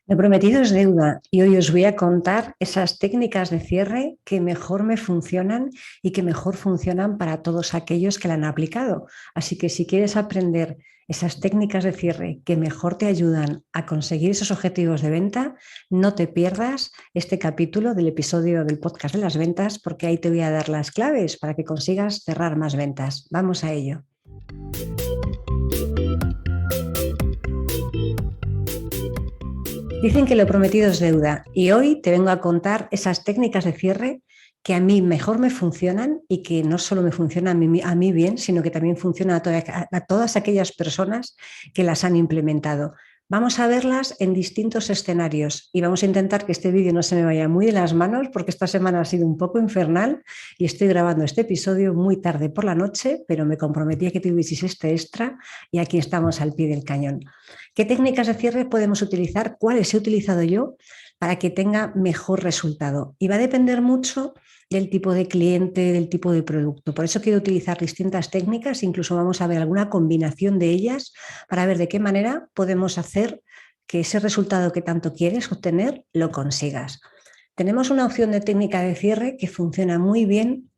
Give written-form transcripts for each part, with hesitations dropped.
Lo prometido es deuda y hoy os voy a contar esas técnicas de cierre que mejor me funcionan y que mejor funcionan para todos aquellos que la han aplicado. Así que si quieres aprender esas técnicas de cierre que mejor te ayudan a conseguir esos objetivos de venta, no te pierdas este capítulo del episodio del podcast de las ventas porque ahí te voy a dar las claves para que consigas cerrar más ventas. Vamos a ello. Dicen que lo prometido es deuda y hoy te vengo a contar esas técnicas de cierre que a mí mejor me funcionan y que no solo me funcionan a mí bien, sino que también funcionan a todas aquellas personas que las han implementado. Vamos a verlas en distintos escenarios y vamos a intentar que este vídeo no se me vaya muy de las manos porque esta semana ha sido un poco infernal y estoy grabando este episodio muy tarde por la noche, pero me comprometí a que tuvieseis este extra y aquí estamos al pie del cañón. ¿Qué técnicas de cierre podemos utilizar? ¿Cuáles he utilizado yo para que tenga mejor resultado? Y va a depender mucho del tipo de cliente, del tipo de producto. Por eso quiero utilizar distintas técnicas, incluso vamos a ver alguna combinación de ellas para ver de qué manera podemos hacer que ese resultado que tanto quieres obtener lo consigas. Tenemos una opción de técnica de cierre que funciona muy bien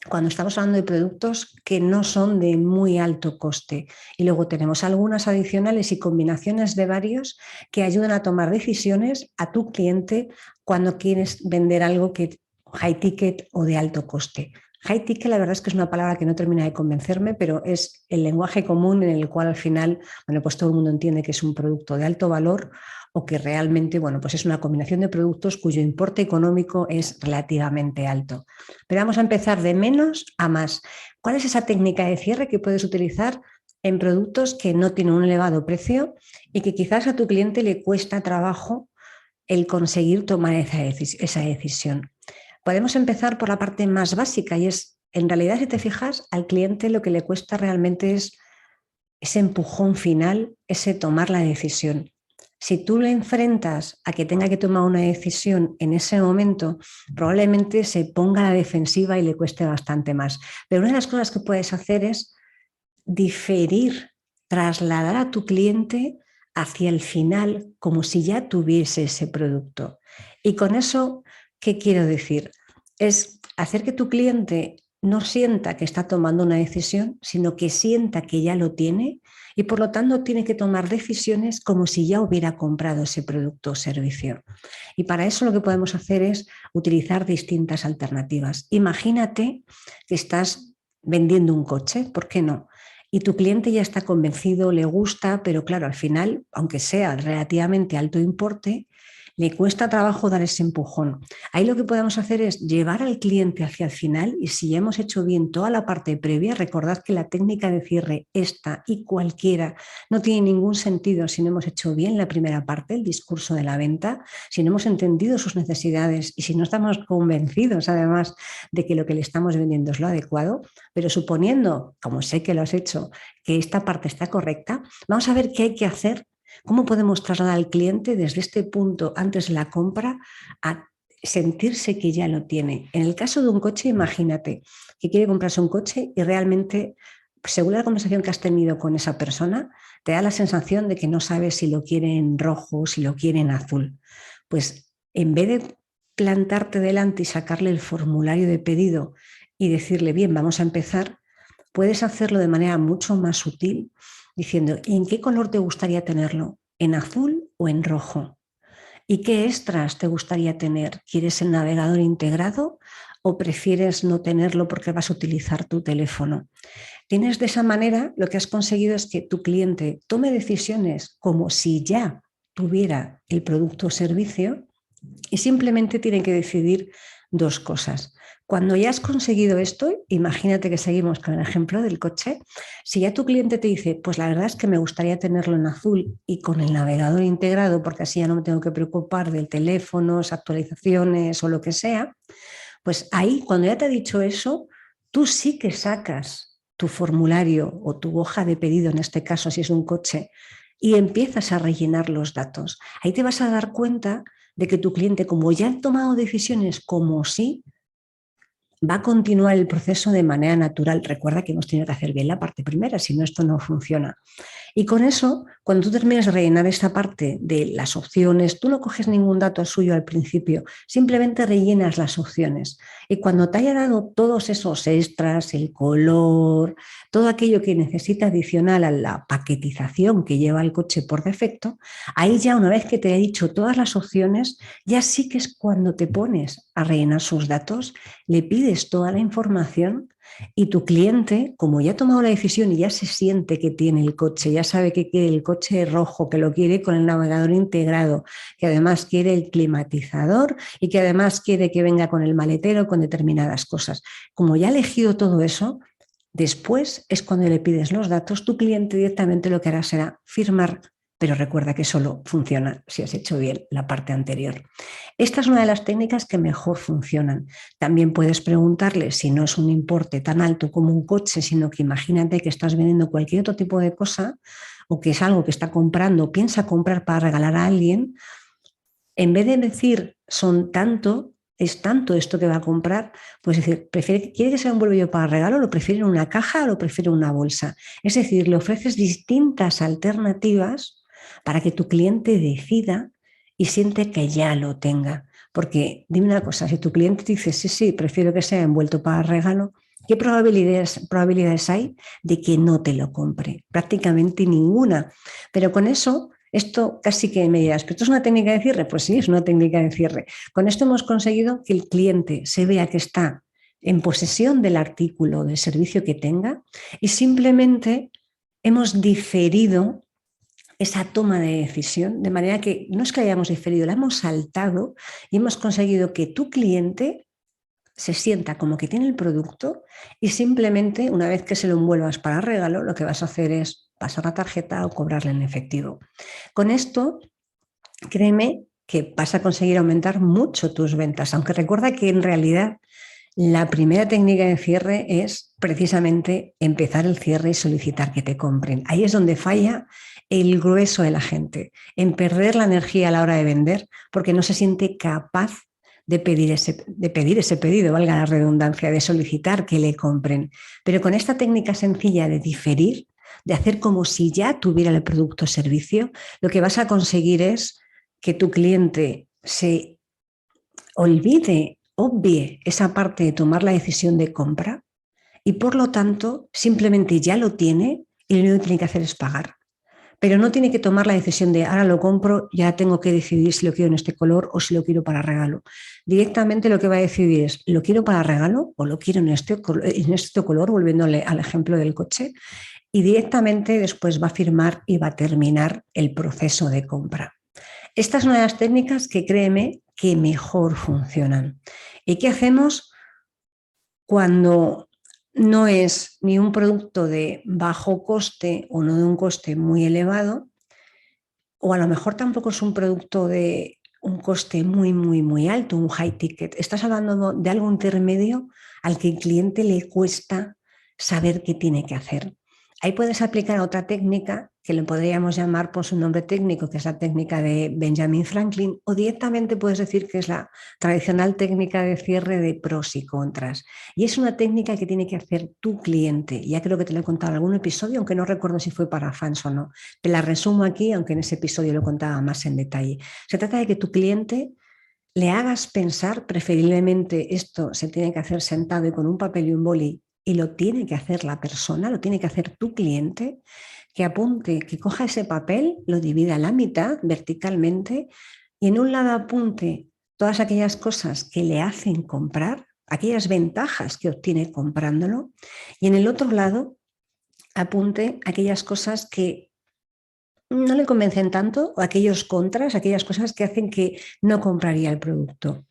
cuando estamos hablando de productos que no son de muy alto coste. Y luego tenemos algunas adicionales y combinaciones de varios que ayudan a tomar decisiones a tu cliente cuando quieres vender algo que high ticket o de alto coste. High ticket, la verdad es que es una palabra que no termina de convencerme, pero es el lenguaje común en el cual al final, bueno, pues todo el mundo entiende que es un producto de alto valor o que realmente, bueno, pues es una combinación de productos cuyo importe económico es relativamente alto. Pero vamos a empezar de menos a más. ¿Cuál es esa técnica de cierre que puedes utilizar en productos que no tienen un elevado precio y que quizás a tu cliente le cuesta trabajo el conseguir tomar esa decisión? Podemos empezar por la parte más básica y es, en realidad, si te fijas, al cliente lo que le cuesta realmente es ese empujón final, ese tomar la decisión. Si tú le enfrentas a que tenga que tomar una decisión en ese momento, probablemente se ponga a la defensiva y le cueste bastante más. Pero una de las cosas que puedes hacer es diferir, trasladar a tu cliente hacia el final como si ya tuviese ese producto. Y con eso, ¿qué quiero decir? Es hacer que tu cliente no sienta que está tomando una decisión, sino que sienta que ya lo tiene y por lo tanto tiene que tomar decisiones como si ya hubiera comprado ese producto o servicio. Y para eso lo que podemos hacer es utilizar distintas alternativas. Imagínate que estás vendiendo un coche, ¿por qué no? Y tu cliente ya está convencido, le gusta, pero claro, al final, aunque sea relativamente alto importe, le cuesta trabajo dar ese empujón. Ahí lo que podemos hacer es llevar al cliente hacia el final y si ya hemos hecho bien toda la parte previa, recordad que la técnica de cierre, esta y cualquiera, no tiene ningún sentido si no hemos hecho bien la primera parte, el discurso de la venta, si no hemos entendido sus necesidades y si no estamos convencidos además de que lo que le estamos vendiendo es lo adecuado, pero suponiendo, como sé que lo has hecho, que esta parte está correcta, vamos a ver qué hay que hacer. ¿Cómo podemos trasladar al cliente desde este punto antes de la compra a sentirse que ya lo tiene? En el caso de un coche, imagínate que quiere comprarse un coche y realmente, según la conversación que has tenido con esa persona, te da la sensación de que no sabes si lo quiere en rojo, si lo quiere en azul. Pues en vez de plantarte delante y sacarle el formulario de pedido y decirle, bien, vamos a empezar, puedes hacerlo de manera mucho más sutil diciendo, ¿en qué color te gustaría tenerlo? ¿En azul o en rojo? ¿Y qué extras te gustaría tener? ¿Quieres el navegador integrado o prefieres no tenerlo porque vas a utilizar tu teléfono? Tienes de esa manera, lo que has conseguido es que tu cliente tome decisiones como si ya tuviera el producto o servicio y simplemente tienen que decidir dos cosas. Cuando ya has conseguido esto, imagínate que seguimos con el ejemplo del coche, si ya tu cliente te dice, pues la verdad es que me gustaría tenerlo en azul y con el navegador integrado, porque así ya no me tengo que preocupar del teléfono, actualizaciones o lo que sea, pues ahí, cuando ya te ha dicho eso, tú sí que sacas tu formulario o tu hoja de pedido, en este caso si es un coche, y empiezas a rellenar los datos. Ahí te vas a dar cuenta de que tu cliente, como ya ha tomado decisiones como sí, va a continuar el proceso de manera natural. Recuerda que hemos tenido que hacer bien la parte primera, si no esto no funciona. Y con eso, cuando tú termines de rellenar esta parte de las opciones, tú no coges ningún dato suyo al principio, simplemente rellenas las opciones. Y cuando te haya dado todos esos extras, el color, todo aquello que necesita adicional a la paquetización que lleva el coche por defecto, ahí ya una vez que te he dicho todas las opciones, ya sí que es cuando te pones a rellenar sus datos, le pides toda la información y tu cliente, como ya ha tomado la decisión y ya se siente que tiene el coche, ya sabe que quiere el coche rojo, que lo quiere con el navegador integrado, que además quiere el climatizador y que además quiere que venga con el maletero con determinadas cosas. Como ya ha elegido todo eso, después es cuando le pides los datos, tu cliente directamente lo que hará será firmar, pero recuerda que solo funciona si has hecho bien la parte anterior. Esta es una de las técnicas que mejor funcionan. También puedes preguntarle si no es un importe tan alto como un coche, sino que imagínate que estás vendiendo cualquier otro tipo de cosa o que es algo que está comprando, piensa comprar para regalar a alguien, en vez de decir son tanto, es tanto esto que va a comprar, pues decir, ¿quiere que sea un bolillo para regalo? ¿Lo prefiere en una caja o lo prefiere en una bolsa? Es decir, le ofreces distintas alternativas para que tu cliente decida y siente que ya lo tenga. Porque dime una cosa, si tu cliente dice, sí, sí, prefiero que sea envuelto para regalo, ¿qué probabilidades hay de que no te lo compre? Prácticamente ninguna. Pero con eso esto casi que me dirás, ¿pero esto es una técnica de cierre? Pues sí, es una técnica de cierre. Con esto hemos conseguido que el cliente se vea que está en posesión del artículo, del servicio que tenga, y simplemente hemos diferido esa toma de decisión, de manera que no es que hayamos diferido, la hemos saltado y hemos conseguido que tu cliente se sienta como que tiene el producto y simplemente una vez que se lo envuelvas para regalo, lo que vas a hacer es pasar la tarjeta o cobrarle en efectivo. Con esto, créeme que vas a conseguir aumentar mucho tus ventas, aunque recuerda que en realidad la primera técnica de cierre es precisamente empezar el cierre y solicitar que te compren. Ahí es donde falla el grueso de la gente, en perder la energía a la hora de vender porque no se siente capaz de pedir ese pedido, valga la redundancia, de solicitar que le compren. Pero con esta técnica sencilla de diferir, de hacer como si ya tuviera el producto o servicio, lo que vas a conseguir es que tu cliente se obvie esa parte de tomar la decisión de compra y por lo tanto simplemente ya lo tiene y lo único que tiene que hacer es pagar. Pero no tiene que tomar la decisión de ahora lo compro, ya tengo que decidir si lo quiero en este color o si lo quiero para regalo. Directamente lo que va a decidir es, ¿lo quiero para regalo o lo quiero en este color, volviéndole al ejemplo del coche? Y directamente después va a firmar y va a terminar el proceso de compra. Esta es una de las técnicas que créeme que mejor funcionan. ¿Y qué hacemos cuando no es ni un producto de bajo coste o no de un coste muy elevado? O a lo mejor tampoco es un producto de un coste muy, muy, muy alto, un high ticket. Estás hablando de algo intermedio al que el cliente le cuesta saber qué tiene que hacer. Ahí puedes aplicar otra técnica que le podríamos llamar por su nombre técnico, que es la técnica de Benjamin Franklin, o directamente puedes decir que es la tradicional técnica de cierre de pros y contras. Y es una técnica que tiene que hacer tu cliente. Ya creo que te lo he contado en algún episodio, aunque no recuerdo si fue para fans o no. Te la resumo aquí, aunque en ese episodio lo contaba más en detalle. Se trata de que tu cliente le hagas pensar, preferiblemente esto se tiene que hacer sentado y con un papel y un boli, y lo tiene que hacer la persona, lo tiene que hacer tu cliente, que apunte, que coja ese papel, lo divida a la mitad verticalmente y en un lado apunte todas aquellas cosas que le hacen comprar, aquellas ventajas que obtiene comprándolo, y en el otro lado apunte aquellas cosas que no le convencen tanto, o aquellos contras, aquellas cosas que hacen que no compraría el producto.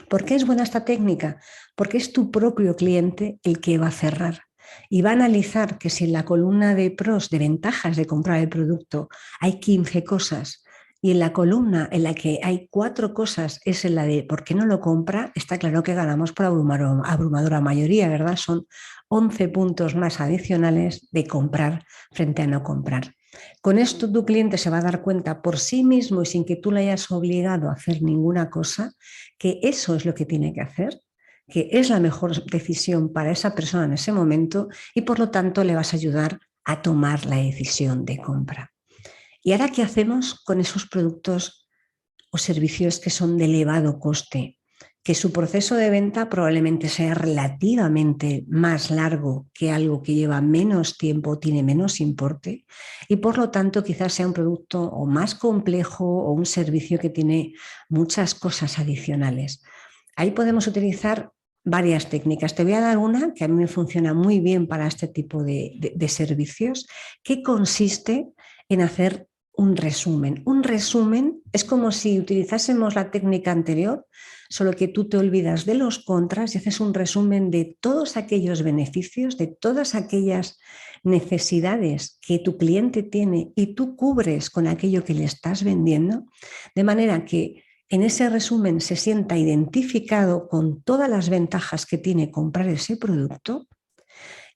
¿Por qué es buena esta técnica? Porque es tu propio cliente el que va a cerrar y va a analizar que si en la columna de pros, de ventajas de comprar el producto, hay 15 cosas y en la columna en la que hay 4 cosas es en la de por qué no lo compra, está claro que ganamos por abrumadora mayoría, ¿verdad? Son 11 puntos más adicionales de comprar frente a no comprar. Con esto tu cliente se va a dar cuenta por sí mismo y sin que tú le hayas obligado a hacer ninguna cosa, que eso es lo que tiene que hacer, que es la mejor decisión para esa persona en ese momento y por lo tanto le vas a ayudar a tomar la decisión de compra. ¿Y ahora qué hacemos con esos productos o servicios que son de elevado coste? Que su proceso de venta probablemente sea relativamente más largo que algo que lleva menos tiempo, tiene menos importe y por lo tanto quizás sea un producto o más complejo o un servicio que tiene muchas cosas adicionales. Ahí podemos utilizar varias técnicas. Te voy a dar una que a mí me funciona muy bien para este tipo de servicios, que consiste en hacer un resumen. Un resumen es como si utilizásemos la técnica anterior, solo que tú te olvidas de los contras y haces un resumen de todos aquellos beneficios, de todas aquellas necesidades que tu cliente tiene y tú cubres con aquello que le estás vendiendo, de manera que en ese resumen se sienta identificado con todas las ventajas que tiene comprar ese producto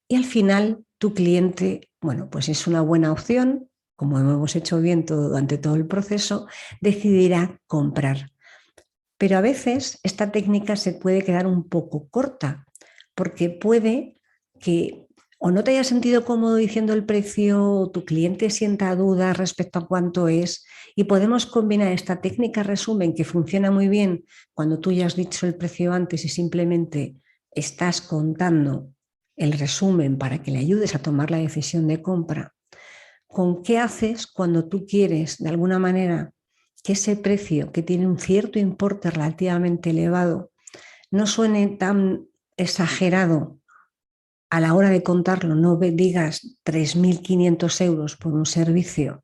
y al final tu cliente, bueno, pues es una buena opción, como hemos hecho bien durante todo el proceso, decidirá comprar. Pero a veces esta técnica se puede quedar un poco corta, porque puede que o no te hayas sentido cómodo diciendo el precio, o tu cliente sienta dudas respecto a cuánto es, y podemos combinar esta técnica resumen que funciona muy bien cuando tú ya has dicho el precio antes y simplemente estás contando el resumen para que le ayudes a tomar la decisión de compra. ¿Con qué haces cuando tú quieres, de alguna manera, que ese precio, que tiene un cierto importe relativamente elevado, no suene tan exagerado a la hora de contarlo? No digas 3.500 euros por un servicio,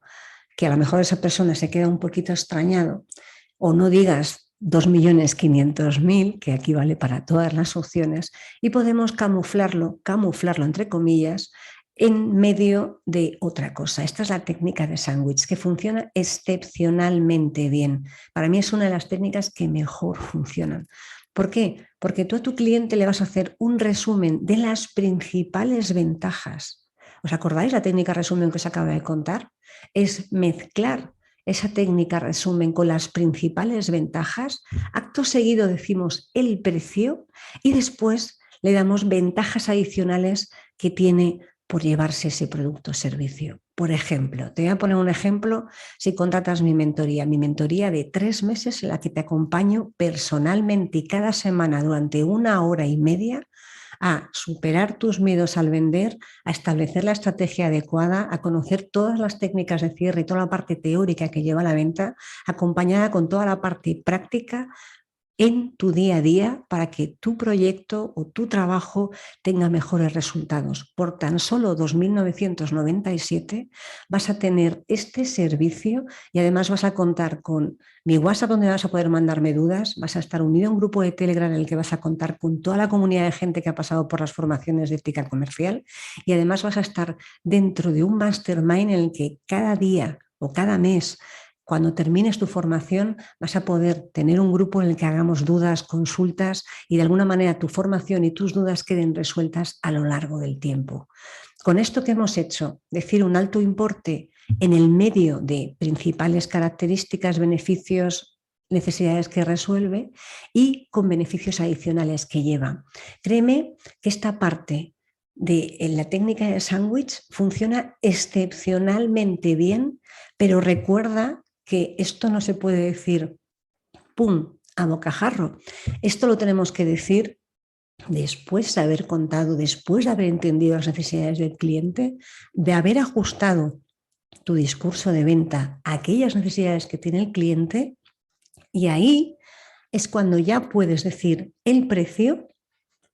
que a lo mejor esa persona se queda un poquito extrañado, o no digas 2.500.000, que aquí vale para todas las opciones, y podemos camuflarlo entre comillas, en medio de otra cosa. Esta es la técnica de sándwich, que funciona excepcionalmente bien. Para mí es una de las técnicas que mejor funcionan. ¿Por qué? Porque tú a tu cliente le vas a hacer un resumen de las principales ventajas. ¿Os acordáis la técnica resumen que os acabo de contar? Es mezclar esa técnica resumen con las principales ventajas. Acto seguido decimos el precio y después le damos ventajas adicionales que tiene por llevarse ese producto o servicio. Por ejemplo, te voy a poner un ejemplo si contratas mi mentoría de 3 meses en la que te acompaño personalmente y cada semana durante 1 hora y media a superar tus miedos al vender, a establecer la estrategia adecuada, a conocer todas las técnicas de cierre y toda la parte teórica que lleva a la venta, acompañada con toda la parte práctica en tu día a día para que tu proyecto o tu trabajo tenga mejores resultados. Por tan solo 2.997 vas a tener este servicio y además vas a contar con mi WhatsApp donde vas a poder mandarme dudas, vas a estar unido a un grupo de Telegram en el que vas a contar con toda la comunidad de gente que ha pasado por las formaciones de ética comercial y además vas a estar dentro de un mastermind en el que cada día o cada mes, cuando termines tu formación, vas a poder tener un grupo en el que hagamos dudas, consultas y de alguna manera tu formación y tus dudas queden resueltas a lo largo del tiempo. Con esto que hemos hecho, decir un alto importe en el medio de principales características, beneficios, necesidades que resuelve y con beneficios adicionales que lleva. Créeme que esta parte de la técnica de sándwich funciona excepcionalmente bien, pero recuerda que esto no se puede decir pum, a bocajarro. Esto lo tenemos que decir después de haber contado, después de haber entendido las necesidades del cliente, de haber ajustado tu discurso de venta a aquellas necesidades que tiene el cliente, y ahí es cuando ya puedes decir el precio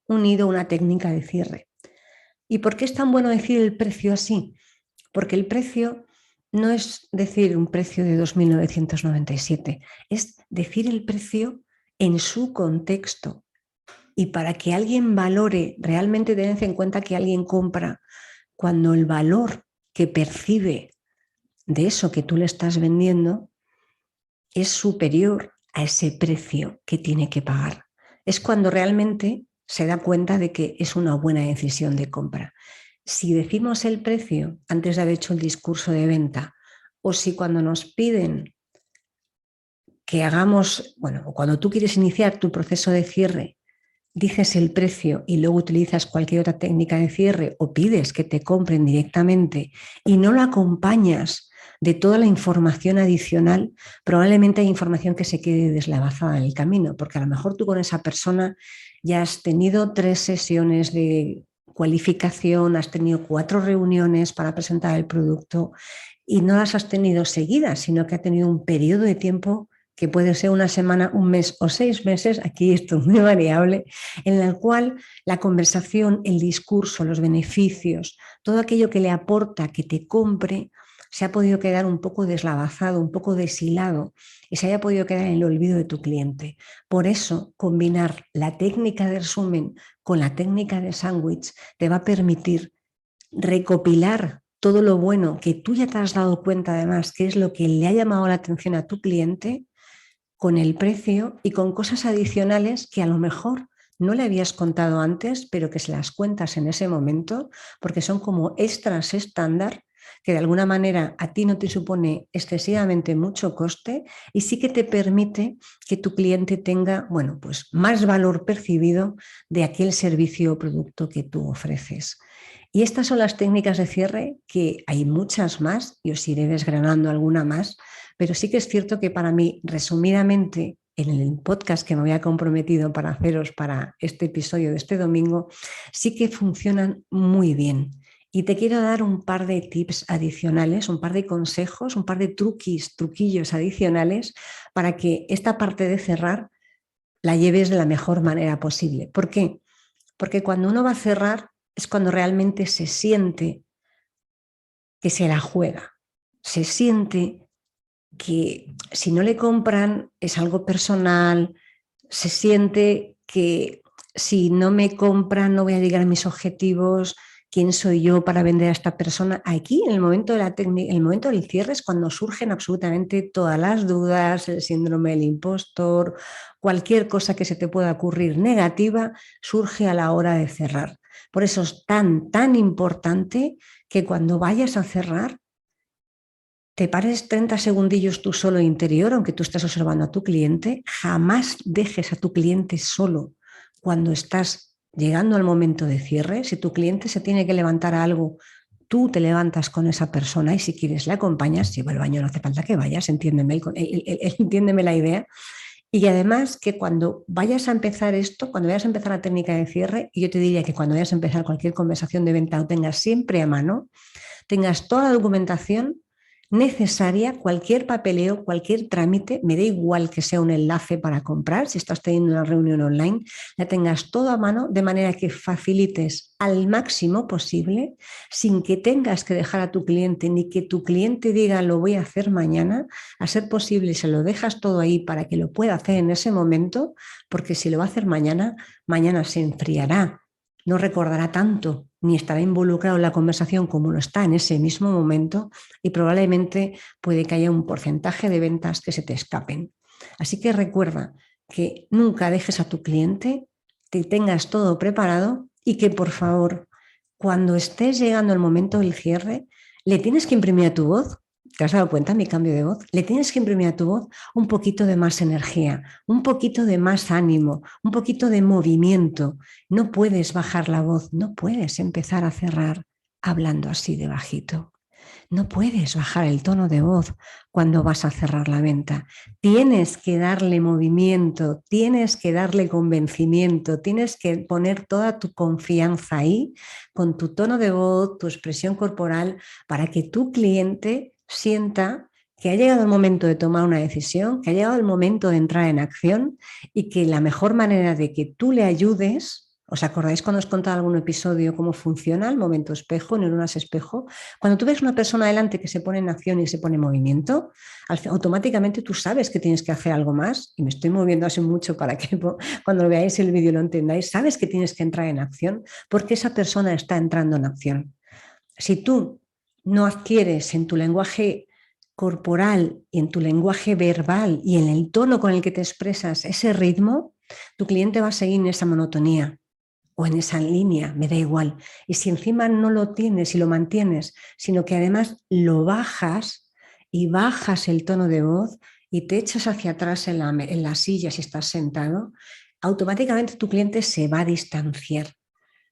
unido a una técnica de cierre. ¿Y por qué es tan bueno decir el precio así? Porque el precio no es decir un precio de 2.997, es decir el precio en su contexto. Y para que alguien valore, realmente tened en cuenta que alguien compra cuando el valor que percibe de eso que tú le estás vendiendo es superior a ese precio que tiene que pagar. Es cuando realmente se da cuenta de que es una buena decisión de compra. Si decimos el precio antes de haber hecho el discurso de venta, o si cuando nos piden que hagamos, bueno, o cuando tú quieres iniciar tu proceso de cierre, dices el precio y luego utilizas cualquier otra técnica de cierre o pides que te compren directamente y no lo acompañas de toda la información adicional, probablemente hay información que se quede deslavazada en el camino, porque a lo mejor tú con esa persona ya has tenido 3 sesiones de cualificación, has tenido 4 reuniones para presentar el producto y no las has tenido seguidas, sino que ha tenido un periodo de tiempo que puede ser una semana, un mes o 6 meses, aquí esto es muy variable, en el cual la conversación, el discurso, los beneficios, todo aquello que le aporta que te compre, se ha podido quedar un poco deslavazado, un poco deshilado y se haya podido quedar en el olvido de tu cliente. Por eso, combinar la técnica de resumen con la técnica de sándwich te va a permitir recopilar todo lo bueno que tú ya te has dado cuenta además, que es lo que le ha llamado la atención a tu cliente, con el precio y con cosas adicionales que a lo mejor no le habías contado antes, pero que se las cuentas en ese momento, porque son como extras estándar que de alguna manera a ti no te supone excesivamente mucho coste y sí que te permite que tu cliente tenga, bueno, pues más valor percibido de aquel servicio o producto que tú ofreces. Y estas son las técnicas de cierre, que hay muchas más, y os iré desgranando alguna más, pero sí que es cierto que para mí, resumidamente, en el podcast que me había comprometido para haceros para este episodio de este domingo, sí que funcionan muy bien. Y te quiero dar un par de tips adicionales, un par de consejos, un par de truquillos adicionales para que esta parte de cerrar la lleves de la mejor manera posible. ¿Por qué? Porque cuando uno va a cerrar es cuando realmente se siente que se la juega, se siente que si no le compran es algo personal, se siente que si no me compran no voy a llegar a mis objetivos, quién soy yo para vender a esta persona. Aquí, en el momento de la técnica, el momento del cierre es cuando surgen absolutamente todas las dudas, el síndrome del impostor, cualquier cosa que se te pueda ocurrir negativa, surge a la hora de cerrar. Por eso es tan importante que cuando vayas a cerrar te pares 30 segundillos tú solo interior, aunque tú estés observando a tu cliente, jamás dejes a tu cliente solo cuando estás llegando al momento de cierre. Si tu cliente se tiene que levantar a algo, tú te levantas con esa persona y si quieres le acompañas. Si va al baño no hace falta que vayas, entiéndeme la idea. Y además que cuando vayas a empezar esto, cuando vayas a empezar la técnica de cierre, y yo te diría que cuando vayas a empezar cualquier conversación de venta lo tengas siempre a mano, tengas toda la documentación necesaria, cualquier papeleo, cualquier trámite, me da igual que sea un enlace para comprar, si estás teniendo una reunión online, la tengas todo a mano de manera que facilites al máximo posible sin que tengas que dejar a tu cliente ni que tu cliente diga lo voy a hacer mañana, a ser posible se lo dejas todo ahí para que lo pueda hacer en ese momento, porque si lo va a hacer mañana, mañana se enfriará, no recordará tanto ni estará involucrado en la conversación como lo está en ese mismo momento y probablemente puede que haya un porcentaje de ventas que se te escapen. Así que recuerda que nunca dejes a tu cliente, te tengas todo preparado y que por favor, cuando estés llegando al momento del cierre, le tienes que imprimir a tu voz. ¿Te has dado cuenta mi cambio de voz? Le tienes que imprimir a tu voz un poquito de más energía, un poquito de más ánimo, un poquito de movimiento. No puedes bajar la voz, no puedes empezar a cerrar hablando así de bajito. No puedes bajar el tono de voz cuando vas a cerrar la venta. Tienes que darle movimiento, tienes que darle convencimiento, tienes que poner toda tu confianza ahí con tu tono de voz, tu expresión corporal, para que tu cliente sienta que ha llegado el momento de tomar una decisión, que ha llegado el momento de entrar en acción y que la mejor manera de que tú le ayudes. ¿Os acordáis cuando os contaba algún episodio cómo funciona el momento espejo, neuronas espejo? Cuando tú ves una persona delante que se pone en acción y se pone en movimiento, automáticamente tú sabes que tienes que hacer algo más, y me estoy moviendo así mucho para que cuando veáis el vídeo lo entendáis, sabes que tienes que entrar en acción porque esa persona está entrando en acción. Si tú no adquieres en tu lenguaje corporal y en tu lenguaje verbal y en el tono con el que te expresas ese ritmo, tu cliente va a seguir en esa monotonía o en esa línea, me da igual. Y si encima no lo tienes y lo mantienes, sino que además lo bajas y bajas el tono de voz y te echas hacia atrás en la silla si estás sentado, automáticamente tu cliente se va a distanciar.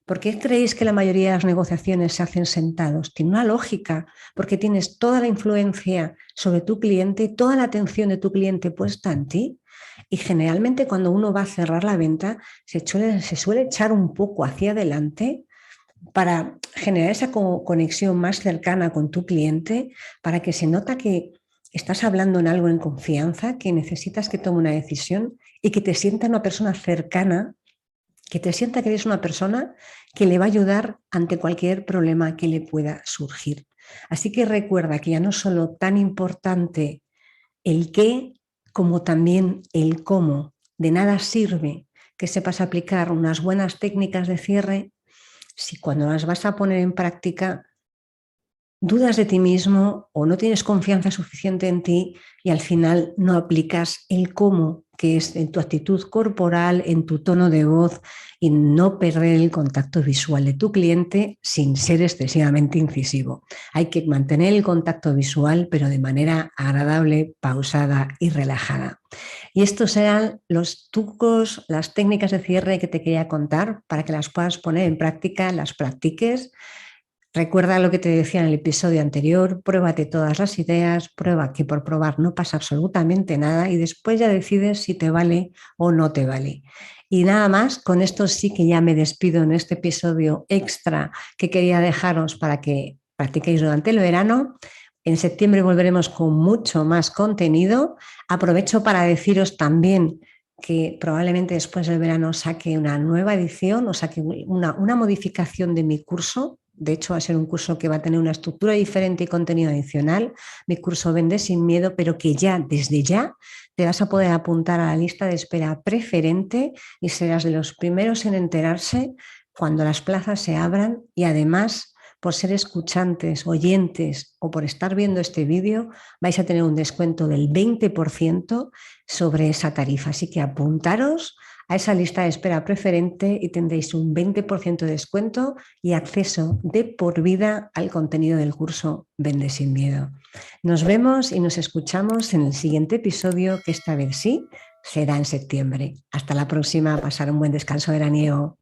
¿Por qué creéis que la mayoría de las negociaciones se hacen sentados? Tiene una lógica, porque tienes toda la influencia sobre tu cliente, toda la atención de tu cliente puesta en ti. Y generalmente cuando uno va a cerrar la venta, se suele echar un poco hacia adelante para generar esa conexión más cercana con tu cliente, para que se nota que estás hablando en algo en confianza, que necesitas que tome una decisión y que te sienta una persona cercana, que te sienta que eres una persona que le va a ayudar ante cualquier problema que le pueda surgir. Así que recuerda que ya no es solo tan importante el qué como también el cómo. De nada sirve que sepas aplicar unas buenas técnicas de cierre si cuando las vas a poner en práctica dudas de ti mismo o no tienes confianza suficiente en ti y al final no aplicas el cómo, que es en tu actitud corporal, en tu tono de voz y no perder el contacto visual de tu cliente sin ser excesivamente incisivo. Hay que mantener el contacto visual, pero de manera agradable, pausada y relajada. Y estos serán los trucos, las técnicas de cierre que te quería contar para que las puedas poner en práctica, las practiques. Recuerda lo que te decía en el episodio anterior, pruébate todas las ideas, prueba que por probar no pasa absolutamente nada y después ya decides si te vale o no te vale. Y nada más, con esto sí que ya me despido en este episodio extra que quería dejaros para que practiquéis durante el verano. En septiembre volveremos con mucho más contenido. Aprovecho para deciros también que probablemente después del verano saque una nueva edición o saque una modificación de mi curso. De hecho, va a ser un curso que va a tener una estructura diferente y contenido adicional. Mi curso Vende sin miedo, pero que ya, desde ya, te vas a poder apuntar a la lista de espera preferente y serás de los primeros en enterarse cuando las plazas se abran y además, por ser escuchantes, oyentes o por estar viendo este vídeo, vais a tener un descuento del 20% sobre esa tarifa. Así que apuntaros a esa lista de espera preferente y tendréis un 20% de descuento y acceso de por vida al contenido del curso Vende sin miedo. Nos vemos y nos escuchamos en el siguiente episodio, que esta vez sí será en septiembre. Hasta la próxima, pasar un buen descanso veraniego.